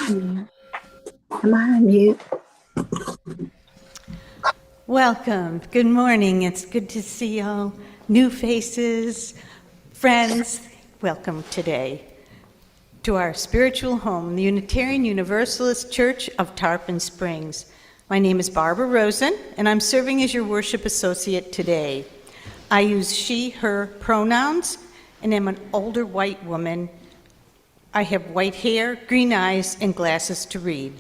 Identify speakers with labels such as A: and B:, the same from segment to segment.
A: Am I on mute?
B: Welcome. Good morning. It's good to see all new faces, friends. Welcome today to our spiritual home, the Unitarian Universalist Church of Tarpon Springs. My name is Barbara Rosen, and I'm serving as your worship associate today. I use she, her pronouns, and am an older white woman. I have white hair, green eyes, and glasses to read.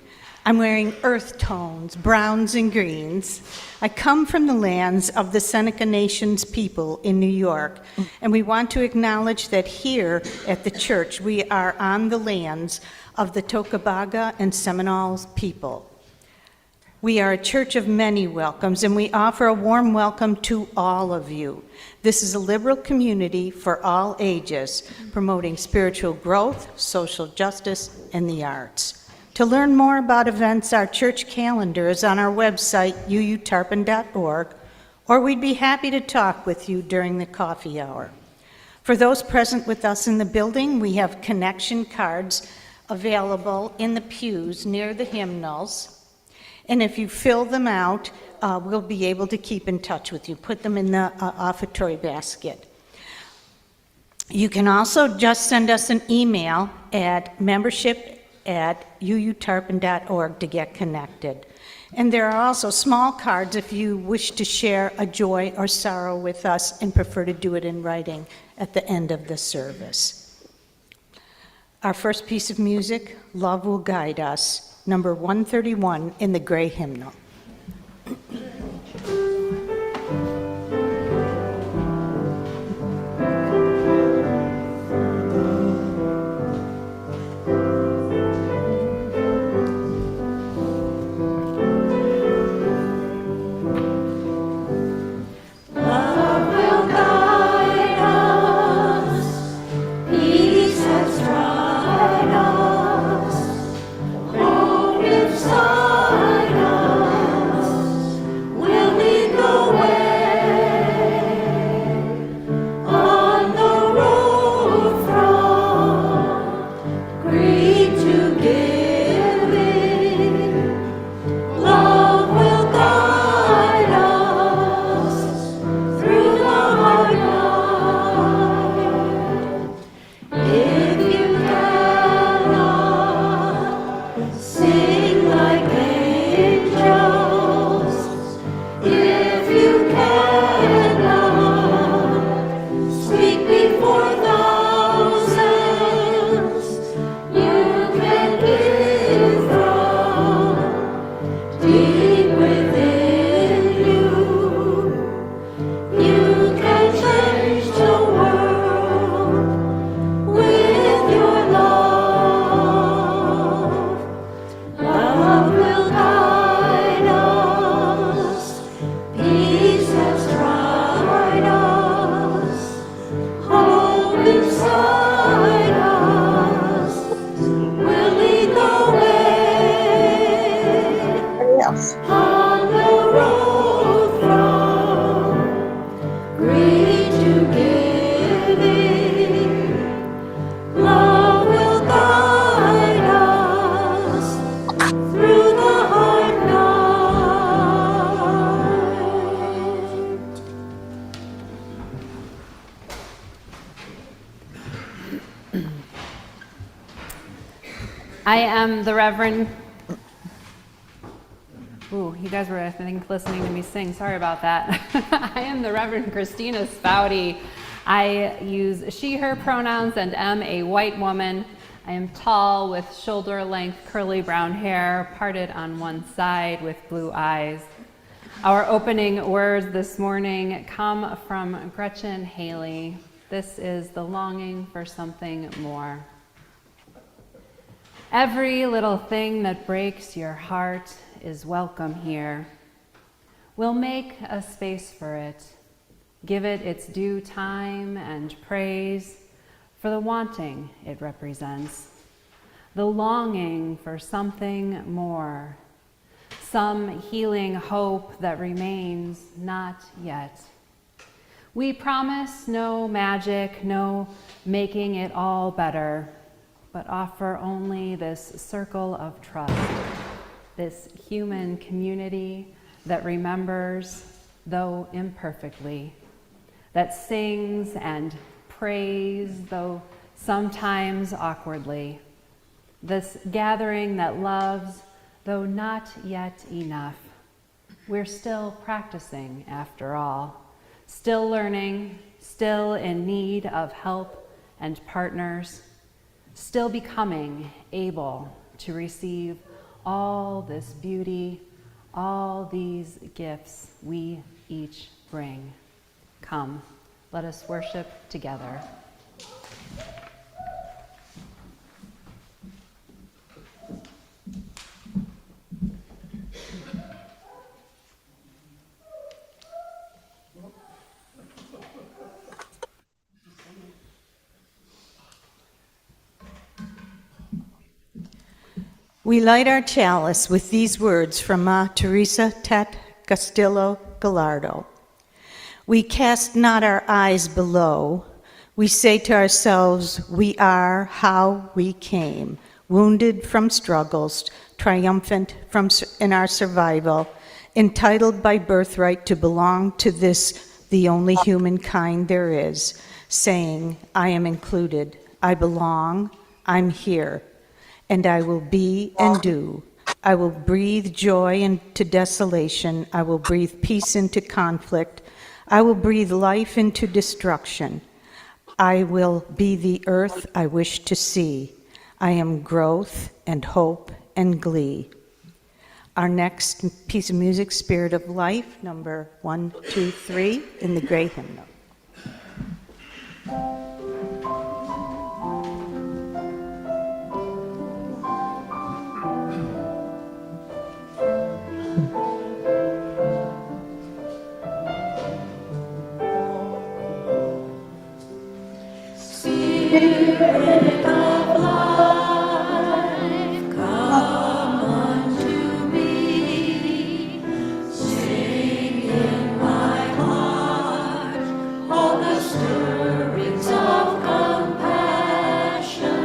B: I'm wearing earth tones, browns and greens. I come from the lands of the Seneca Nation's people in New York, and we want to acknowledge that here at the church we are on the lands of the Tocobaga and Seminole people. We are a church of many welcomes, and we offer a warm welcome to all of you. This is a liberal community for all ages, promoting spiritual growth, social justice, and the arts. To learn more about events, our church calendar is on our website, uutarpon.org, or we'd be happy to talk with you during the coffee hour. For those present with us in the building, we have connection cards available in the pews near the hymnals. And if you fill them out, we'll be able to keep in touch with you. Put them in the offertory basket. You can also just send us an email at membership@uutarpon.org to get connected. And there are also small cards if you wish to share a joy or sorrow with us and prefer to do it in writing at the end of the service. Our first piece of music, Love Will Guide Us, number 131 in the gray hymnal.
C: I am the Reverend. Ooh, you guys were, I think, listening to me sing. Sorry about that. I am the Reverend Kristina Spaude. I use she, her pronouns and am a white woman. I am tall with shoulder-length curly brown hair, parted on one side with blue eyes. Our opening words this morning come from Gretchen Haley. This is the longing for something more. Every little thing that breaks your heart is welcome here. We'll make a space for it, give it its due time and praise for the wanting it represents, the longing for something more, some healing hope that remains not yet. We promise no magic, no making it all better. but offer only this circle of trust, this human community that remembers, though imperfectly, that sings and prays, though sometimes awkwardly, this gathering that loves, though not yet enough. We're still practicing, after all, still learning, still in need of help and partners, still becoming able to receive all this beauty, all these gifts we each bring. Come, let us worship together.
B: We light our chalice with these words from Ma Teresa Tet Castillo Gallardo. We cast not our eyes below. We say to ourselves, we are how we came, wounded from struggles, triumphant in our survival, entitled by birthright to belong to this, the only humankind there is, saying, I am included, I belong, I'm here. And I will be and do. I will breathe joy into desolation. I will breathe peace into conflict. I will breathe life into destruction. I will be the earth I wish to see. I am growth and hope and glee. Our next piece of music, Spirit of Life, number 123 in the Gray Hymnal.
D: Spirit of life, come unto me. Sing in my heart all the stirrings of compassion.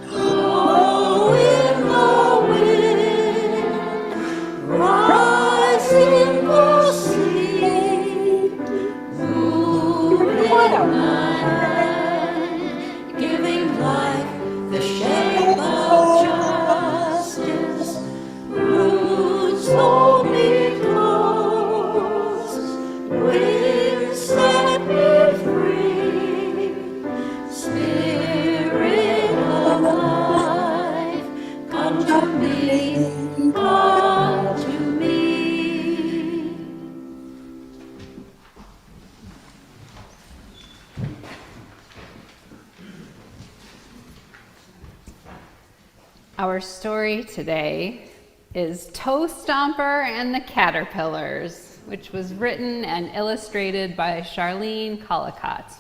D: Blow in the wind, rise in the sea, move in the the shape of justice, roots hold me close, winds set me free. Spirit of life, come to me, come to me.
C: Our story today is Toe Stomper and the Caterpillars, which was written and illustrated by Charlene Collicott.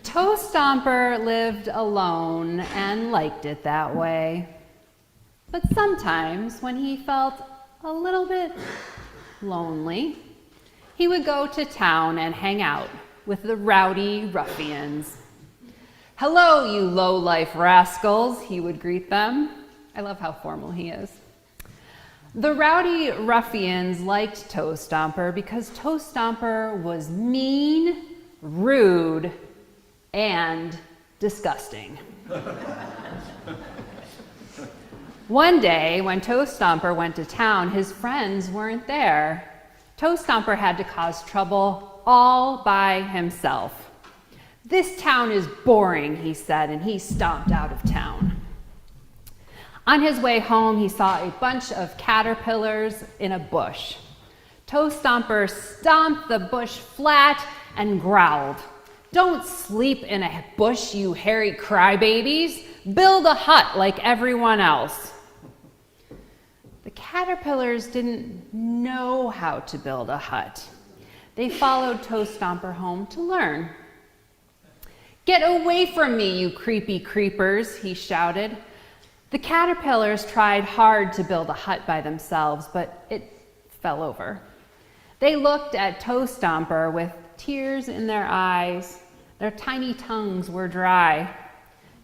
C: Toe Stomper lived alone and liked it that way. But sometimes when he felt a little bit lonely, he would go to town and hang out with the rowdy ruffians. Hello, you low-life rascals, he would greet them. I love how formal he is. The rowdy ruffians liked Toe Stomper because Toe Stomper was mean, rude, and disgusting. One day, when Toe Stomper went to town, his friends weren't there. Toe Stomper had to cause trouble all by himself. This town is boring, he said, and he stomped out of town. On his way home, he saw a bunch of caterpillars in a bush. Toe Stomper stomped the bush flat and growled, "Don't sleep in a bush, you hairy crybabies. Build a hut like everyone else." The caterpillars didn't know how to build a hut. They followed Toe Stomper home to learn. "Get away from me, you creepy creepers," he shouted. The caterpillars tried hard to build a hut by themselves, but it fell over. They looked at Toe Stomper with tears in their eyes. Their tiny tongues were dry.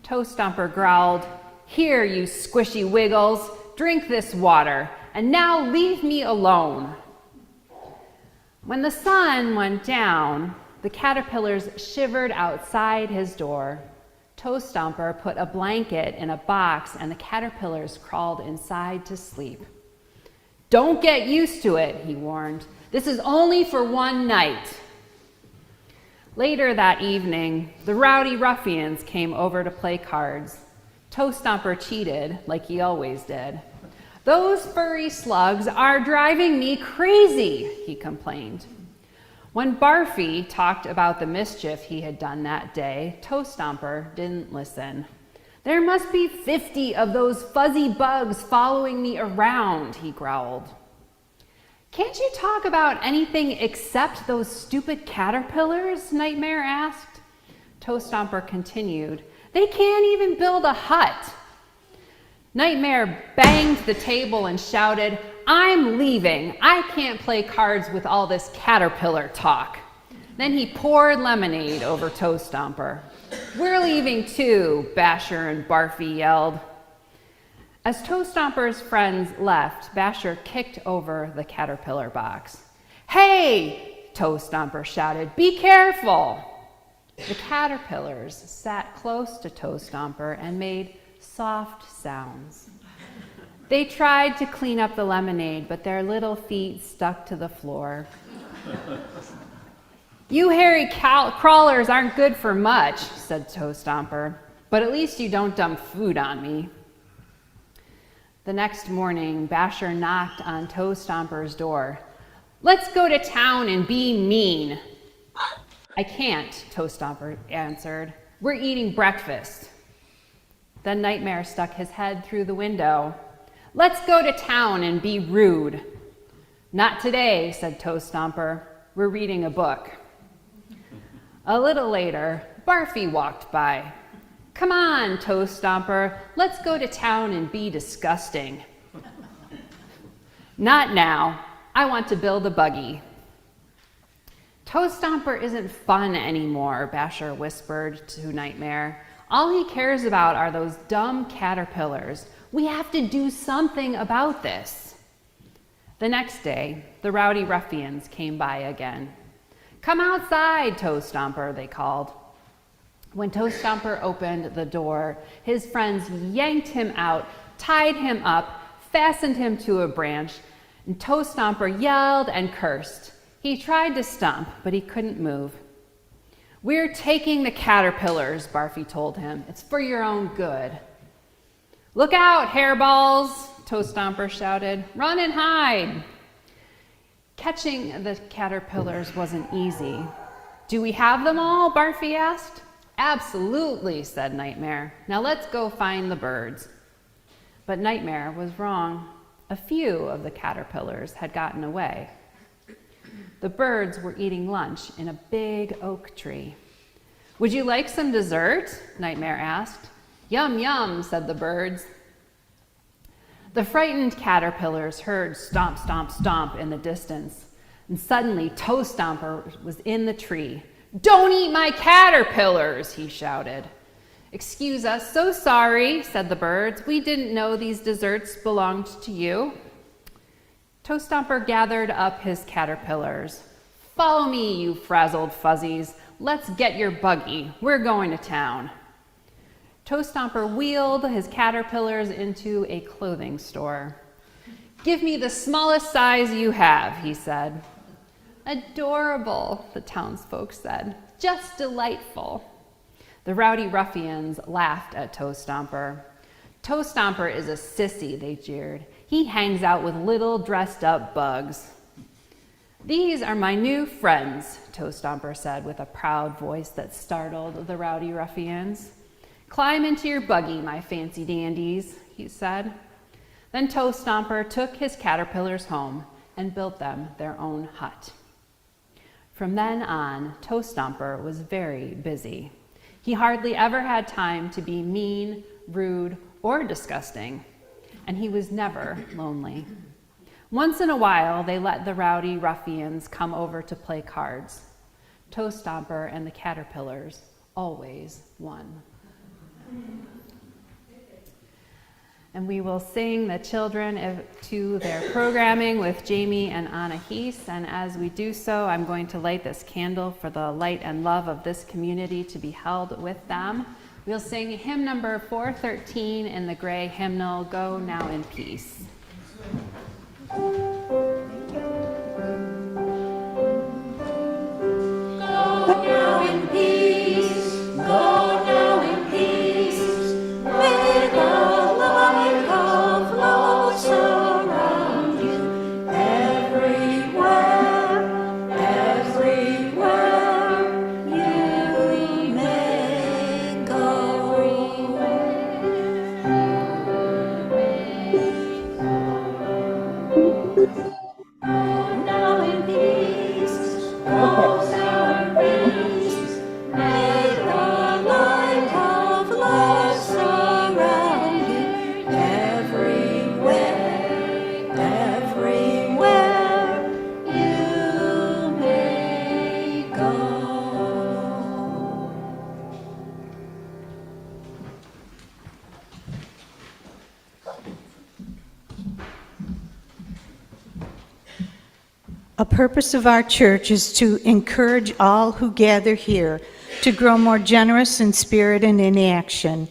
C: Toe Stomper growled, "Here, you squishy wiggles, drink this water, and now leave me alone." When the sun went down, the caterpillars shivered outside his door. Toe Stomper put a blanket in a box, and the caterpillars crawled inside to sleep. "Don't get used to it," he warned. "This is only for one night." Later that evening, the rowdy ruffians came over to play cards. Toe Stomper cheated, like he always did. "Those furry slugs are driving me crazy," he complained. When Barfy talked about the mischief he had done that day, Toe Stomper didn't listen. "There must be 50 of those fuzzy bugs following me around," he growled. "Can't you talk about anything except those stupid caterpillars?" Nightmare asked. Toe Stomper continued, "They can't even build a hut." Nightmare banged the table and shouted, "I'm leaving. I can't play cards with all this caterpillar talk." Then he poured lemonade over Toe Stomper. "We're leaving too," Basher and Barfy yelled. As Toe Stomper's friends left, Basher kicked over the caterpillar box. "Hey!" Toe Stomper shouted, "Be careful!" The caterpillars sat close to Toe Stomper and made soft sounds. They tried to clean up the lemonade, but their little feet stuck to the floor. "You hairy crawlers aren't good for much," said Toe Stomper, "but at least you don't dump food on me." The next morning, Basher knocked on Toe Stomper's door. "Let's go to town and be mean." "I can't," Toe Stomper answered. "We're eating breakfast." Then Nightmare stuck his head through the window. "Let's go to town and be rude." "Not today," said Toe Stomper. "We're reading a book." A little later, Barfy walked by. "Come on, Toe Stomper, let's go to town and be disgusting." "Not now. I want to build a buggy." "Toe Stomper isn't fun anymore," Basher whispered to Nightmare. "All he cares about are those dumb caterpillars. We have to do something about this." The next day, the rowdy ruffians came by again. "Come outside, Toe Stomper," they called. When Toe Stomper opened the door, his friends yanked him out, tied him up, fastened him to a branch, and Toe Stomper yelled and cursed. He tried to stomp, but he couldn't move. "We're taking the caterpillars," Barfy told him. "It's for your own good." "Look out, hairballs," Toe Stomper shouted. "Run and hide." Catching the caterpillars wasn't easy. "Do we have them all?" Barfy asked. "Absolutely," said Nightmare. "Now let's go find the birds." But Nightmare was wrong. A few of the caterpillars had gotten away. The birds were eating lunch in a big oak tree. "Would you like some dessert?" Nightmare asked. "Yum, yum," said the birds. The frightened caterpillars heard stomp, stomp, stomp in the distance, and suddenly Toe Stomper was in the tree. "Don't eat my caterpillars," he shouted. "Excuse us, so sorry," said the birds. "We didn't know these desserts belonged to you." Toe Stomper gathered up his caterpillars. "Follow me, you frazzled fuzzies. Let's get your buggy. We're going to town." Toe Stomper wheeled his caterpillars into a clothing store. "Give me the smallest size you have," he said. "Adorable," the townsfolk said. "Just delightful." The rowdy ruffians laughed at Toe Stomper. "Toe Stomper is a sissy," they jeered. "He hangs out with little dressed-up bugs." "These are my new friends," Toe Stomper said with a proud voice that startled the rowdy ruffians. "Climb into your buggy, my fancy dandies," he said. Then Toe Stomper took his caterpillars home and built them their own hut. From then on, Toe Stomper was very busy. He hardly ever had time to be mean, rude, or disgusting, and he was never lonely. Once in a while, they let the rowdy ruffians come over to play cards. Toe Stomper and the caterpillars always won. And we will sing the children to their programming with Jami and Anna Heese. And as we do so, I'm going to light this candle for the light and love of this community to be held with them. We'll sing hymn number 413 in the gray hymnal, Go Now in Peace.
B: A purpose of our church is to encourage all who gather here to grow more generous in spirit and in action.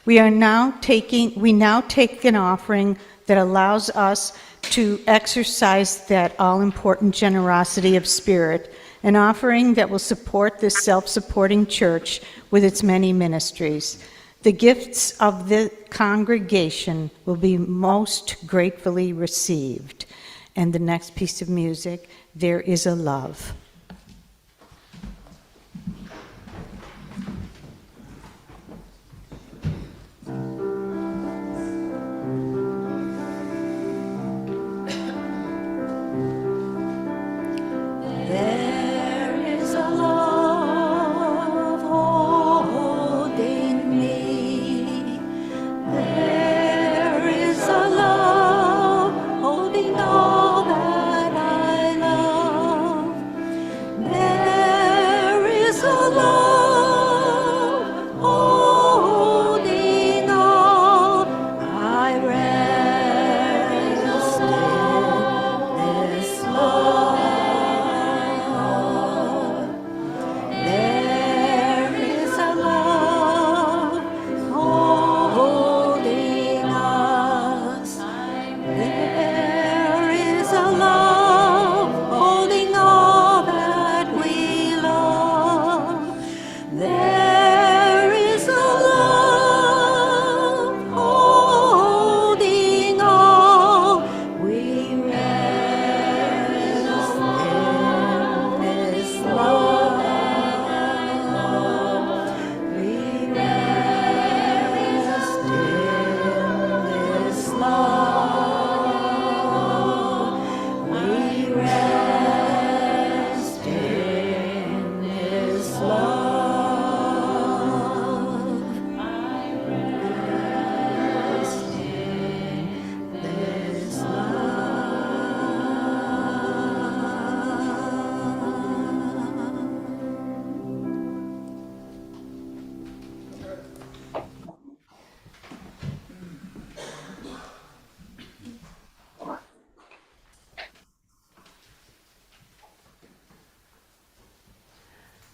B: We now take an offering that allows us to exercise that all-important generosity of spirit, an offering that will support this self-supporting church with its many ministries. The gifts of the congregation will be most gratefully received. And the next piece of music, There Is a Love.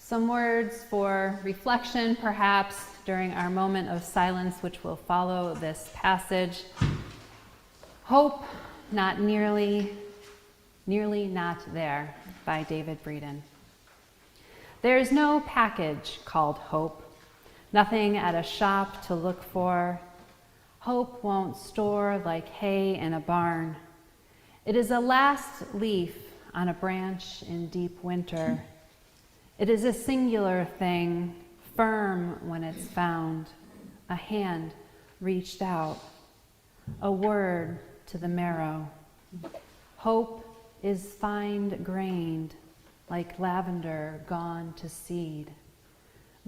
C: Some words for reflection, perhaps, during our moment of silence, which will follow this passage. Hope, not nearly not there, by David Breeden. There is no package called hope, nothing at a shop to look for. Hope won't store like hay in a barn. It is a last leaf on a branch in deep winter. It is a singular thing, firm when it's found, a hand reached out, a word to the marrow. Hope is fine-grained, like lavender gone to seed,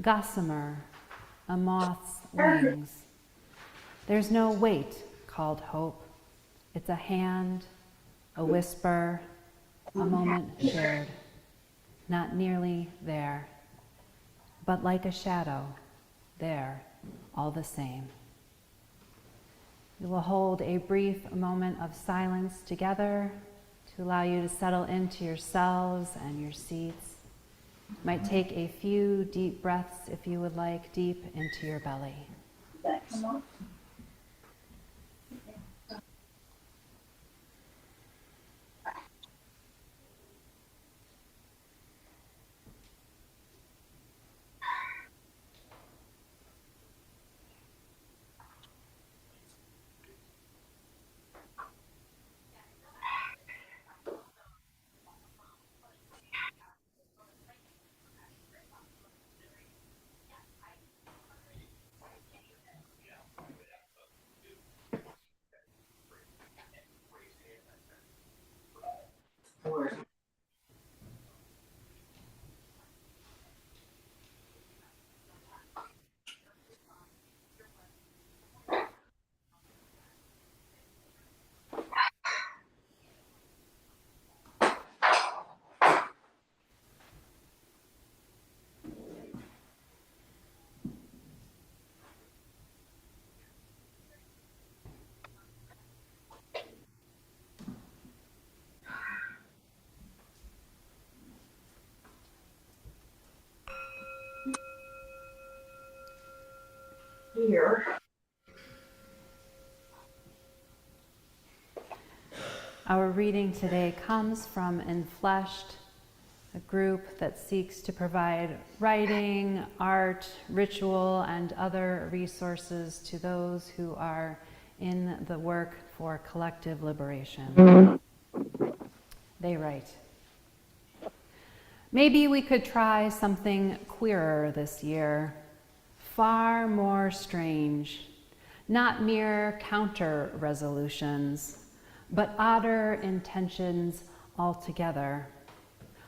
C: gossamer, a moth's wings. There's no weight called hope. It's a hand, a whisper, a moment shared. Not nearly there, but like a shadow, there all the same. We will hold a brief moment of silence together to allow you to settle into yourselves and your seats. You might take a few deep breaths, if you would like, deep into your belly.
A: Here.
C: Our reading today comes from Enfleshed, a group that seeks to provide writing, art, ritual, and other resources to those who are in the work for collective liberation. They write, "Maybe we could try something queerer this year, far more strange, not mere counter resolutions, but odder intentions altogether.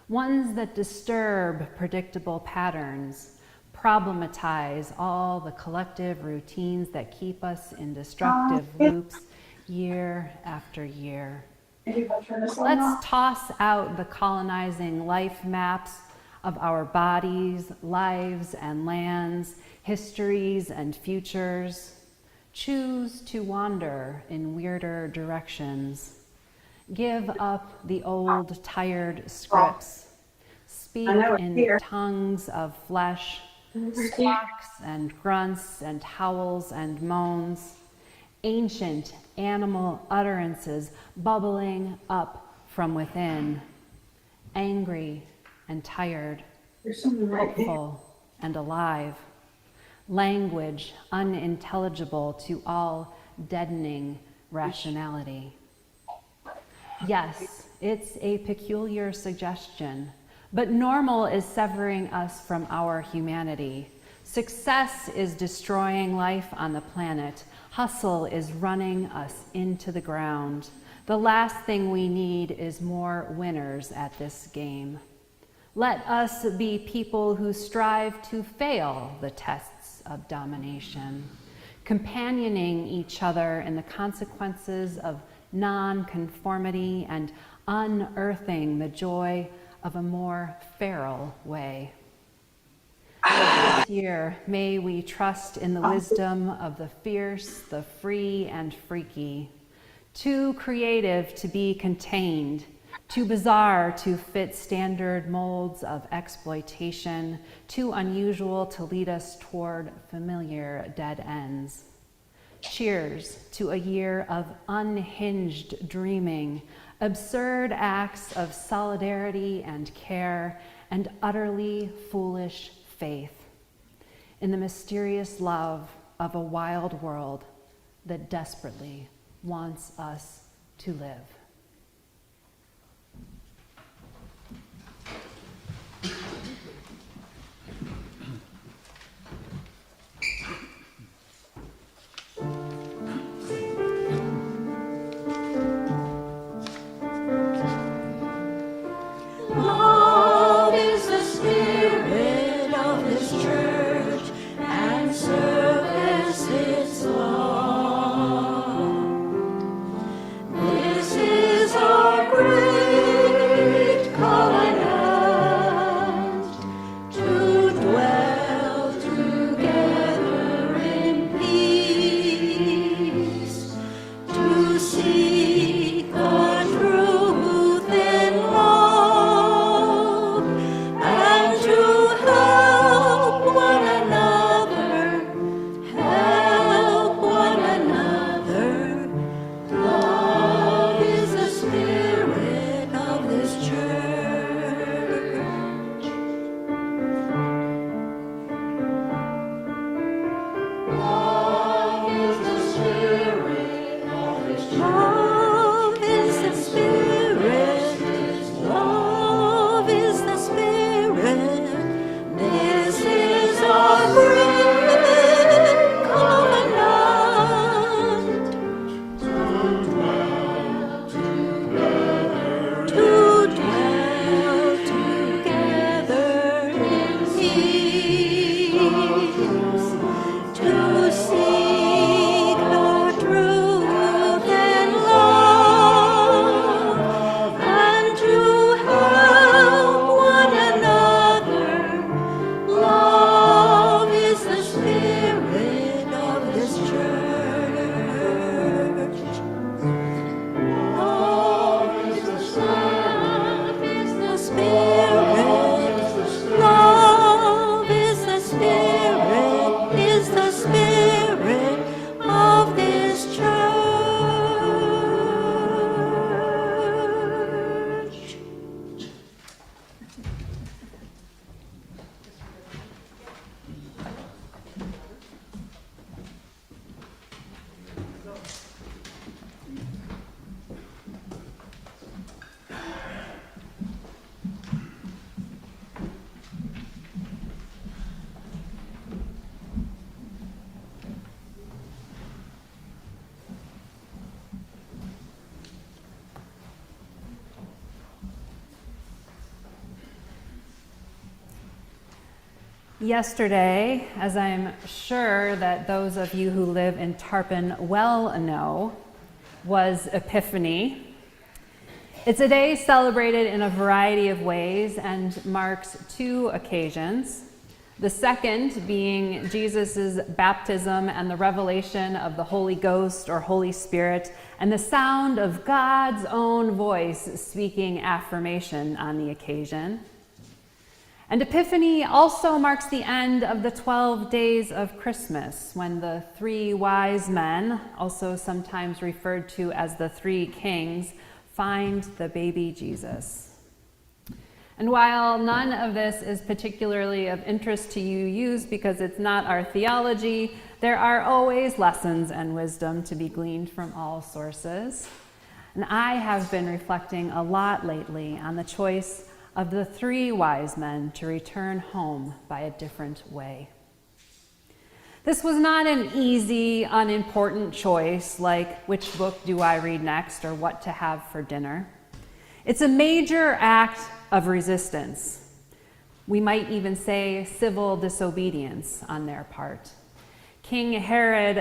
C: Ones that disturb predictable patterns, problematize all the collective routines that keep us in destructive loops year after year. Let's toss out the colonizing life maps of our bodies, lives, and lands, histories, and futures. Choose to wander in weirder directions. Give up the old, tired scripts. Speak in tongues of flesh, squawks and grunts and howls and moans, ancient animal utterances bubbling up from within, angry and tired, hopeful and alive. Language unintelligible to all deadening rationality. Yes, it's a peculiar suggestion, but normal is severing us from our humanity. Success is destroying life on the planet. Hustle is running us into the ground. The last thing we need is more winners at this game. Let us be people who strive to fail the tests of domination, companioning each other in the consequences of non-conformity and unearthing the joy of a more feral way. This year, may we trust in the wisdom of the fierce, the free, and freaky, too creative to be contained, too bizarre to fit standard molds of exploitation, too unusual to lead us toward familiar dead ends. Cheers to a year of unhinged dreaming, absurd acts of solidarity and care, and utterly foolish faith in the mysterious love of a wild world that desperately wants us to live.
D: Love is the spirit of this church, and service its law. This is
C: Yesterday, as I'm sure that those of you who live in Tarpon well know, was Epiphany. It's a day celebrated in a variety of ways and marks two occasions. The second being Jesus' baptism and the revelation of the Holy Ghost or Holy Spirit, and the sound of God's own voice speaking affirmation on the occasion. And Epiphany also marks the end of the 12 days of Christmas, when the three wise men, also sometimes referred to as the three kings, find the baby Jesus. And while none of this is particularly of interest to UUs because it's not our theology, there are always lessons and wisdom to be gleaned from all sources. And I have been reflecting a lot lately on the choice of the three wise men to return home by a different way. This was not an easy, unimportant choice like which book do I read next or what to have for dinner. It's a major act of resistance. We might even say civil disobedience on their part. King Herod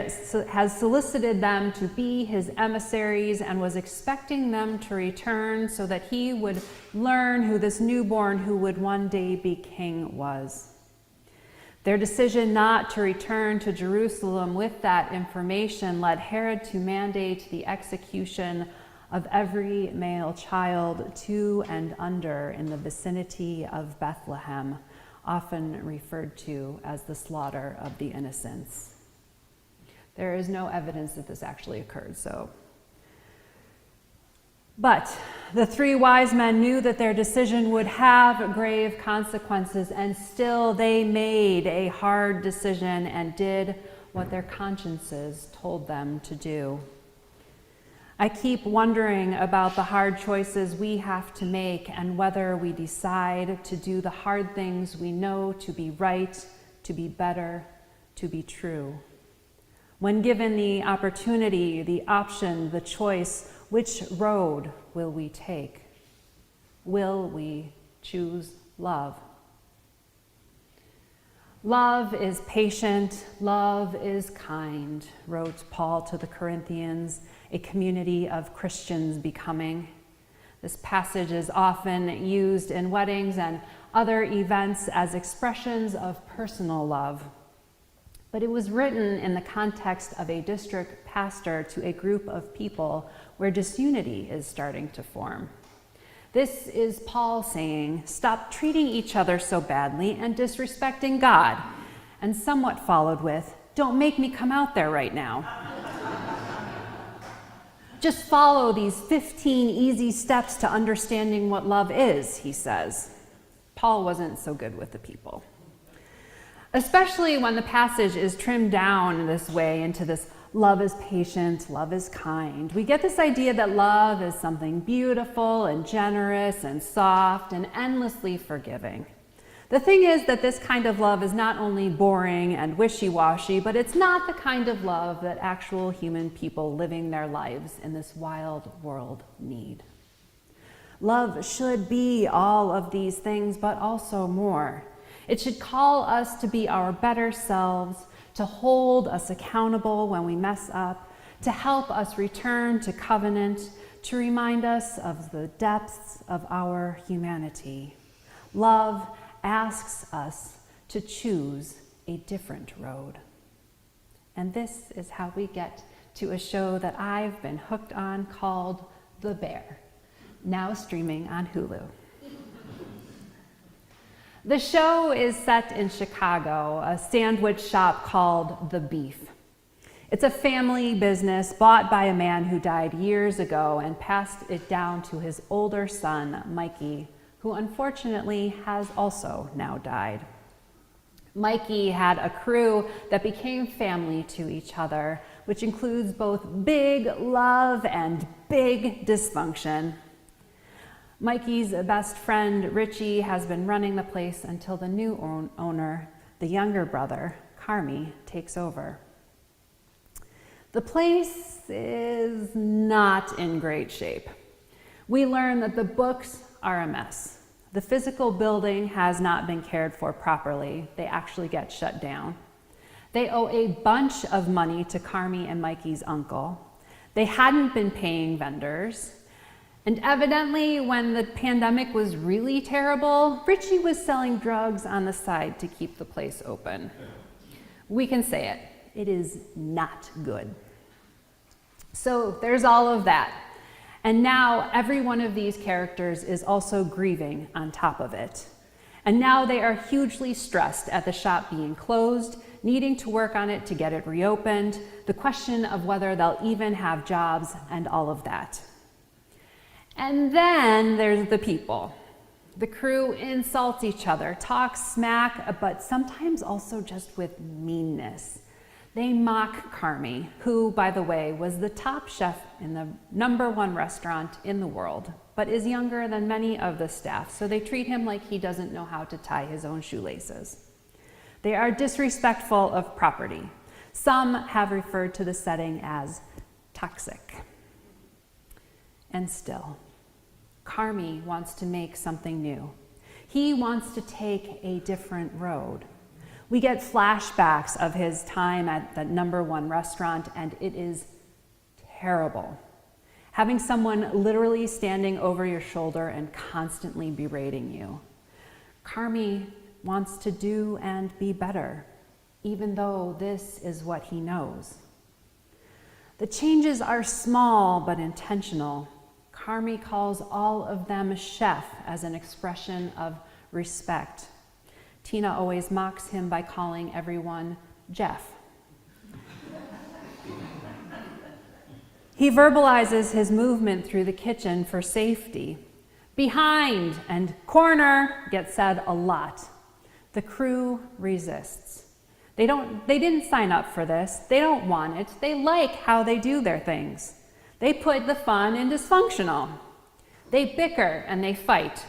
C: has solicited them to be his emissaries and was expecting them to return so that he would learn who this newborn who would one day be king was. Their decision not to return to Jerusalem with that information led Herod to mandate the execution of every male child to and under in the vicinity of Bethlehem, often referred to as the slaughter of the innocents. There is no evidence that this actually occurred, But the three wise men knew that their decision would have grave consequences, and still they made a hard decision and did what their consciences told them to do. I keep wondering about the hard choices we have to make and whether we decide to do the hard things we know to be right, to be better, to be true. When given the opportunity, the option, the choice, which road will we take? Will we choose love? Love is patient, love is kind, wrote Paul to the Corinthians, a community of Christians becoming. This passage is often used in weddings and other events as expressions of personal love. But it was written in the context of a district pastor to a group of people where disunity is starting to form. This is Paul saying, stop treating each other so badly and disrespecting God, and somewhat followed with, don't make me come out there right now. Just follow these 15 easy steps to understanding what love is, he says. Paul wasn't so good with the people. Especially when the passage is trimmed down this way into this love is patient, love is kind. We get this idea that love is something beautiful and generous and soft and endlessly forgiving. The thing is that this kind of love is not only boring and wishy-washy, but it's not the kind of love that actual human people living their lives in this wild world need. Love should be all of these things, but also more. It should call us to be our better selves, to hold us accountable when we mess up, to help us return to covenant, to remind us of the depths of our humanity. Love asks us to choose a different road. And this is how we get to a show that I've been hooked on called The Bear, now streaming on Hulu. The show is set in Chicago, a sandwich shop called The Beef. It's a family business bought by a man who died years ago and passed it down to his older son, Mikey, who unfortunately has also now died. Mikey had a crew that became family to each other, which includes both big love and big dysfunction. Mikey's best friend, Richie, has been running the place until the new owner, the younger brother, Carmi, takes over. The place is not in great shape. We learn that the books are a mess. The physical building has not been cared for properly. They actually get shut down. They owe a bunch of money to Carmi and Mikey's uncle. They hadn't been paying vendors. And evidently, when the pandemic was really terrible, Richie was selling drugs on the side to keep the place open. We can say it. It is not good. So there's all of that. And now every one of these characters is also grieving on top of it. And now they are hugely stressed at the shop being closed, needing to work on it to get it reopened, the question of whether they'll even have jobs, and all of that. And then there's the people. The crew insults each other, talk smack, but sometimes also just with meanness. They mock Carmi, who, by the way, was the top chef in the #1 restaurant in the world, but is younger than many of the staff, so they treat him like he doesn't know how to tie his own shoelaces. They are disrespectful of property. Some have referred to the setting as toxic. And still, Carmi wants to make something new. He wants to take a different road. We get flashbacks of his time at that #1 restaurant, and it is terrible. Having someone literally standing over your shoulder and constantly berating you. Carmi wants to do and be better, even though this is what he knows. The changes are small but intentional. Carmi calls all of them chef as an expression of respect. Tina always mocks him by calling everyone Jeff. He verbalizes his movement through the kitchen for safety. Behind and corner get said a lot. The crew resists. They didn't sign up for this. They don't want it. They like how they do their things. They put the fun in dysfunctional. They bicker and they fight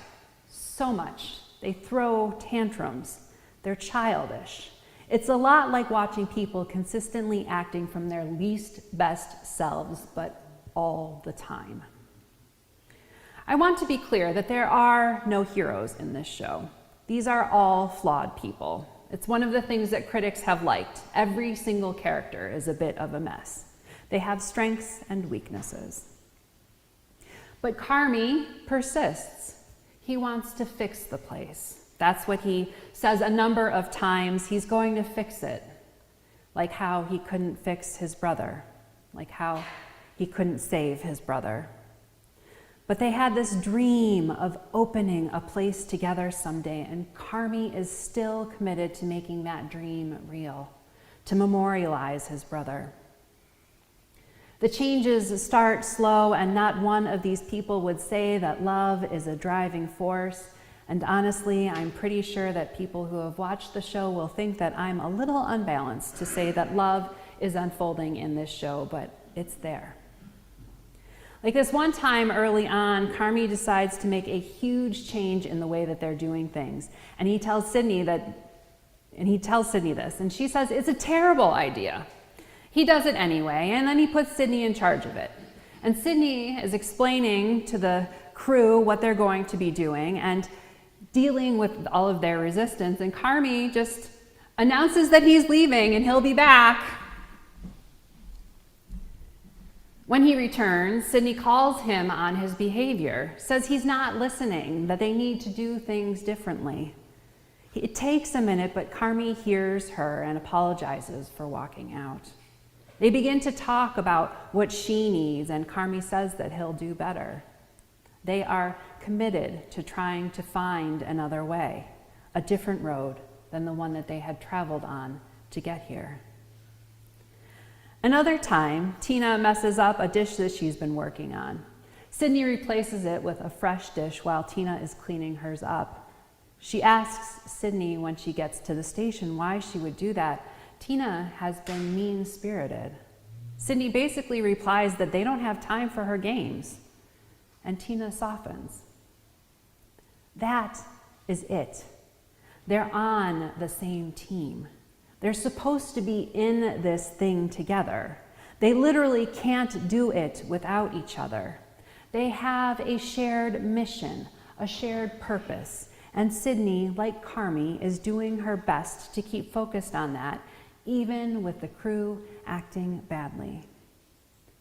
C: so much. They throw tantrums. They're childish. It's a lot like watching people consistently acting from their least best selves, but all the time. I want to be clear that there are no heroes in this show. These are all flawed people. It's one of the things that critics have liked. Every single character is a bit of a mess. They have strengths and weaknesses. But Carmi persists. He wants to fix the place. That's what he says a number of times. He's going to fix it. Like how he couldn't fix his brother. Like how he couldn't save his brother. But they had this dream of opening a place together someday, and Carmi is still committed to making that dream real, to memorialize his brother. The changes start slow, and not one of these people would say that love is a driving force. And honestly, I'm pretty sure that people who have watched the show will think that I'm a little unbalanced to say that love is unfolding in this show, but it's there. Like this one time early on, Carmi decides to make a huge change in the way that they're doing things. And he tells Sydney this, and she says, it's a terrible idea. He does it anyway, and then he puts Sydney in charge of it. And Sydney is explaining to the crew what they're going to be doing and dealing with all of their resistance. And Carmi just announces that he's leaving and he'll be back. When he returns, Sydney calls him on his behavior, says he's not listening, that they need to do things differently. It takes a minute, but Carmi hears her and apologizes for walking out. They begin to talk about what she needs, and Carmi says that he'll do better. They are committed to trying to find another way, a different road than the one that they had traveled on to get here. Another time, Tina messes up a dish that she's been working on. Sydney replaces it with a fresh dish while Tina is cleaning hers up. She asks Sydney when she gets to the station why she would do that. Tina has been mean-spirited. Sydney basically replies that they don't have time for her games, and Tina softens. That is it. They're on the same team. They're supposed to be in this thing together. They literally can't do it without each other. They have a shared mission, a shared purpose, and Sydney, like Carmi, is doing her best to keep focused on that, even with the crew acting badly.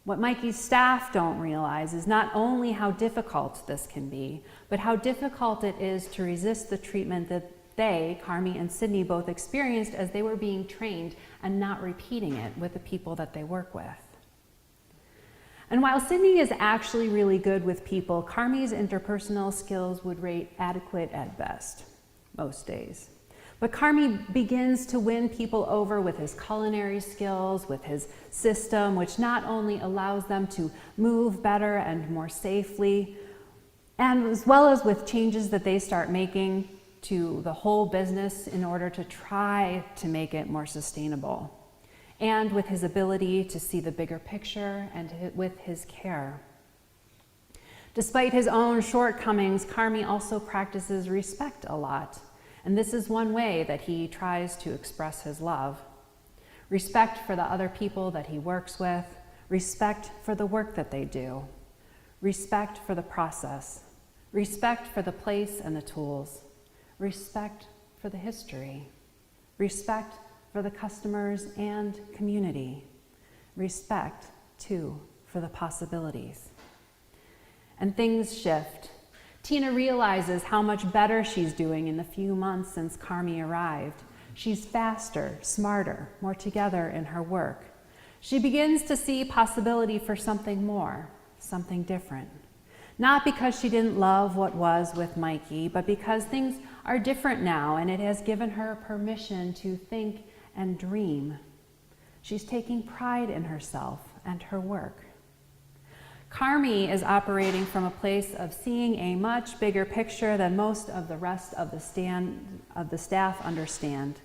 C: What Mikey's staff don't realize is not only how difficult this can be, but how difficult it is to resist the treatment that they, Carmi and Sydney, both experienced as they were being trained and not repeating it with the people that they work with. And while Sydney is actually really good with people, Carmi's interpersonal skills would rate adequate at best, most days. But Carmi begins to win people over with his culinary skills, with his system, which not only allows them to move better and more safely, and as well as with changes that they start making to the whole business in order to try to make it more sustainable, and with his ability to see the bigger picture and with his care. Despite his own shortcomings, Carmi also practices respect a lot, and this is one way that he tries to express his love. Respect for the other people that he works with, respect for the work that they do, respect for the process, respect for the place and the tools, respect for the history, respect for the customers and community, respect, too, for the possibilities. And things shift. Tina realizes how much better she's doing in the few months since Carmi arrived. She's faster, smarter, more together in her work. She begins to see possibility for something more, something different. Not because she didn't love what was with Mikey, but because things are different now, and it has given her permission to think and dream. She's taking pride in herself and her work. Carmi is operating from a place of seeing a much bigger picture than most of the rest of the staff understand.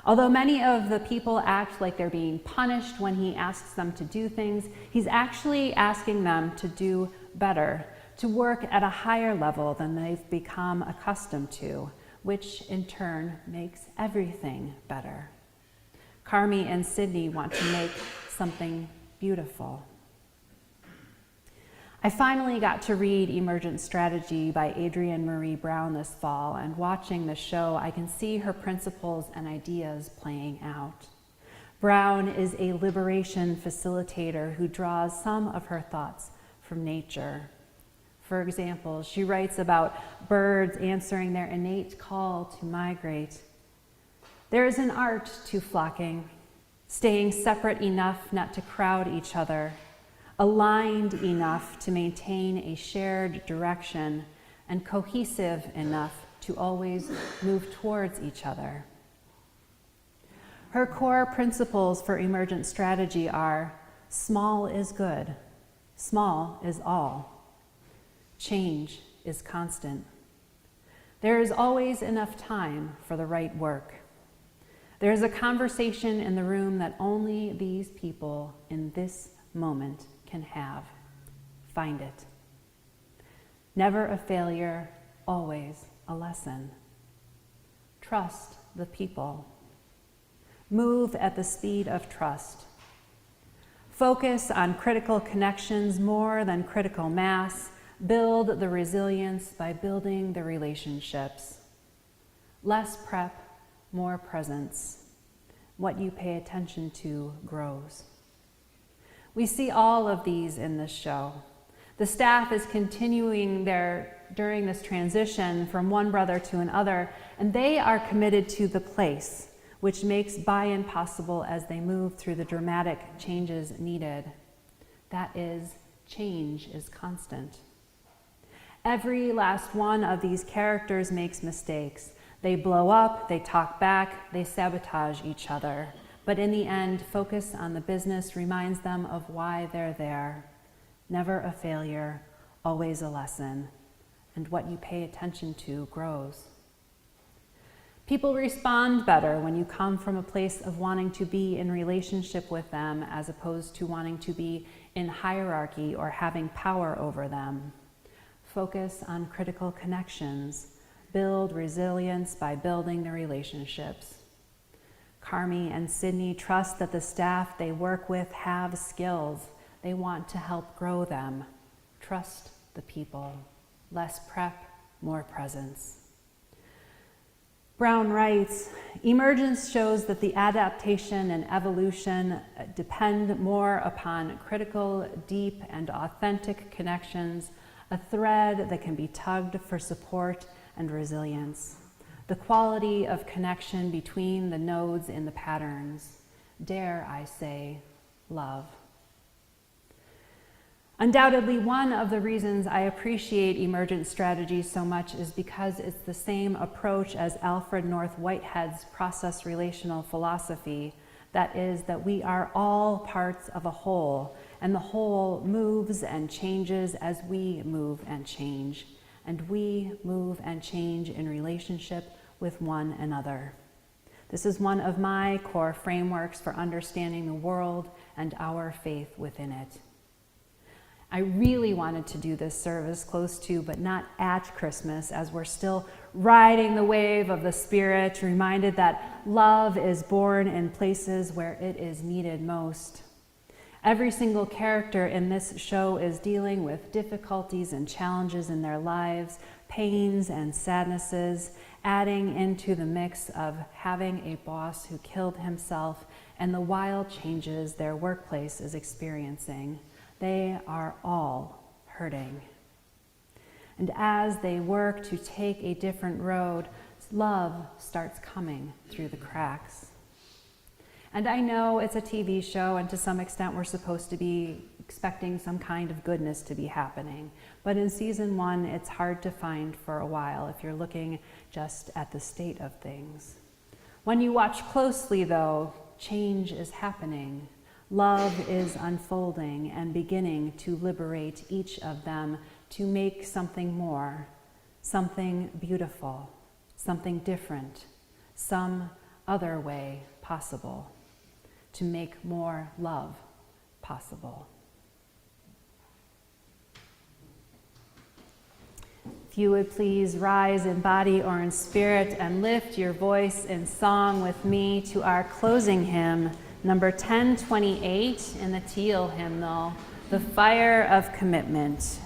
C: Although many of the people act like they're being punished when he asks them to do things, he's actually asking them to do better, to work at a higher level than they've become accustomed to, which in turn makes everything better. Carmi and Sydney want to make something beautiful. I finally got to read Emergent Strategy by Adrienne Marie Brown this fall, and watching the show, I can see her principles and ideas playing out. Brown is a liberation facilitator who draws some of her thoughts from nature. For example, she writes about birds answering their innate call to migrate. There is an art to flocking, staying separate enough not to crowd each other, aligned enough to maintain a shared direction, and cohesive enough to always move towards each other. Her core principles for emergent strategy are: small is good, small is all, change is constant. There is always enough time for the right work. There is a conversation in the room that only these people in this moment can have. find it. Never a failure, always a lesson. Trust the people. Move at the speed of trust. Focus on critical connections more than critical mass. Build the resilience by building the relationships. Less prep, more presence. What you pay attention to grows. We see all of these in this show. The staff is continuing during this transition from one brother to another, and they are committed to the place, which makes buy-in possible as they move through the dramatic changes needed. That is, change is constant. Every last one of these characters makes mistakes. They blow up, they talk back, they sabotage each other. But in the end, focus on the business reminds them of why they're there. Never a failure, always a lesson. And what you pay attention to grows. People respond better when you come from a place of wanting to be in relationship with them as opposed to wanting to be in hierarchy or having power over them. Focus on critical connections. Build resilience by building the relationships. Carmi and Sydney trust that the staff they work with have skills. They want to help grow them. Trust the people. Less prep, more presence. Brown writes, emergence shows that the adaptation and evolution depend more upon critical, deep, and authentic connections, a thread that can be tugged for support and resilience. The quality of connection between the nodes in the patterns. Dare I say, love. Undoubtedly, one of the reasons I appreciate emergent strategy so much is because it's the same approach as Alfred North Whitehead's process relational philosophy. That is, that we are all parts of a whole, and the whole moves and changes as we move and change. And we move and change in relationship with one another. This is one of my core frameworks for understanding the world and our faith within it. I really wanted to do this service close to, but not at Christmas, as we're still riding the wave of the Spirit, reminded that love is born in places where it is needed most. Every single character in this show is dealing with difficulties and challenges in their lives, pains and sadnesses, adding into the mix of having a boss who killed himself and the wild changes their workplace is experiencing. They are all hurting. And as they work to take a different road, love starts coming through the cracks. And I know it's a TV show, and to some extent we're supposed to be expecting some kind of goodness to be happening. But in season 1, it's hard to find for a while if you're looking just at the state of things. When you watch closely, though, change is happening. Love is unfolding and beginning to liberate each of them to make something more, something beautiful, something different, some other way possible, to make more love possible. If you would please rise in body or in spirit and lift your voice in song with me to our closing hymn, number 1028 in the Teal hymnal, The Fire of Commitment.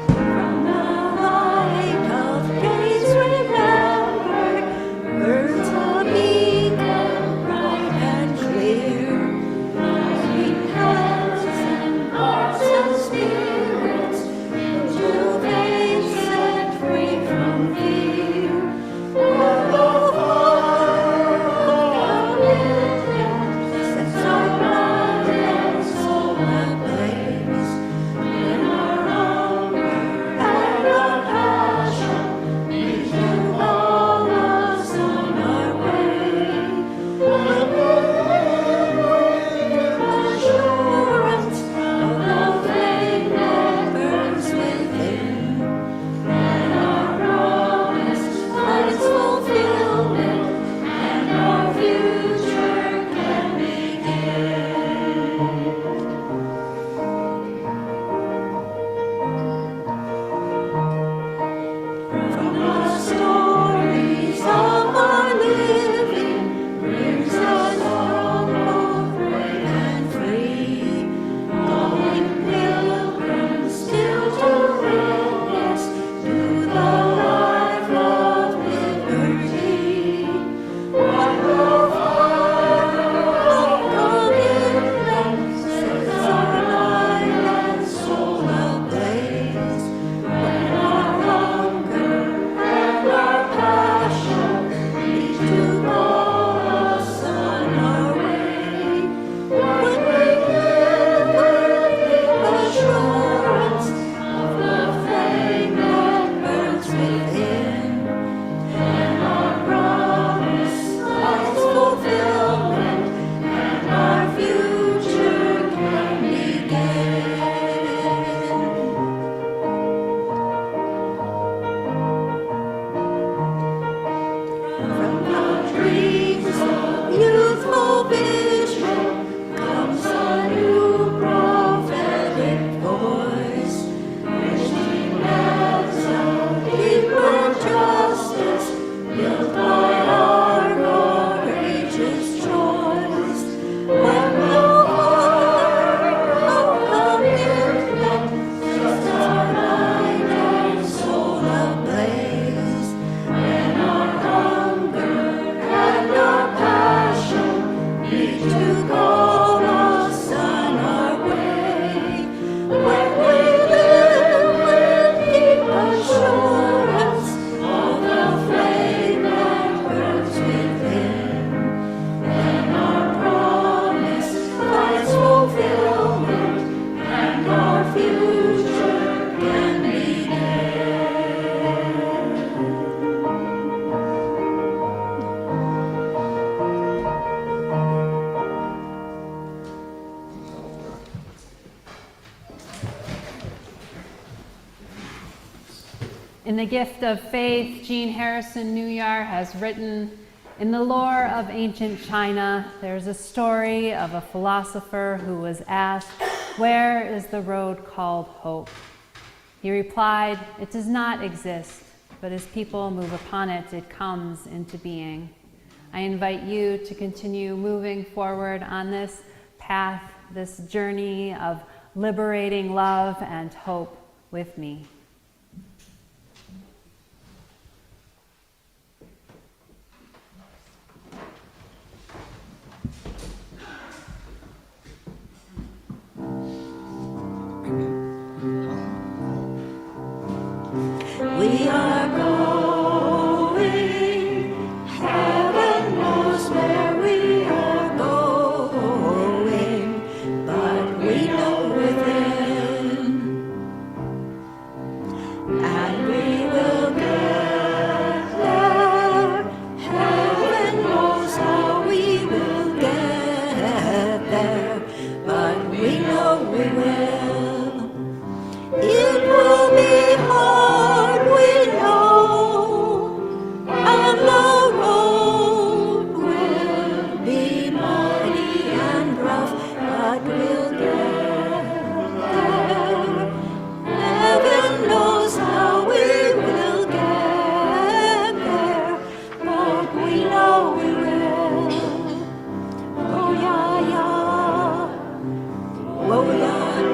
D: From the
C: In The Gift of Faith, Jean Harrison Newyar has written, in the lore of ancient China, there's a story of a philosopher who was asked, where is the road called hope? He replied, it does not exist, but as people move upon it, it comes into being. I invite you to continue moving forward on this path, this journey of liberating love and hope with me.
D: We are going, heaven knows where we are going, but we know within, and we will get there. Heaven knows how we will get there, but we know we will. It will be hard, we know, and the road will be muddy and rough, but we'll get there. Heaven knows how we will get there, but we know we will. Oh yeah, yeah. Oh yeah, yeah.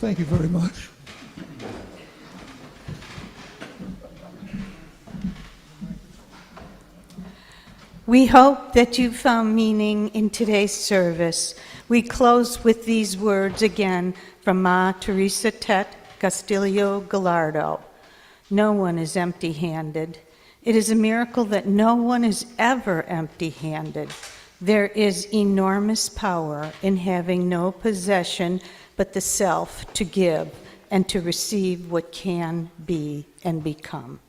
E: Thank you very much.
B: We hope that you found meaning in today's service. We close with these words again from Ma Teresa Tet Castillo Gallardo. No one is empty-handed. It is a miracle that no one is ever empty-handed. There is enormous power in having no possession but the self to give and to receive what can be and become.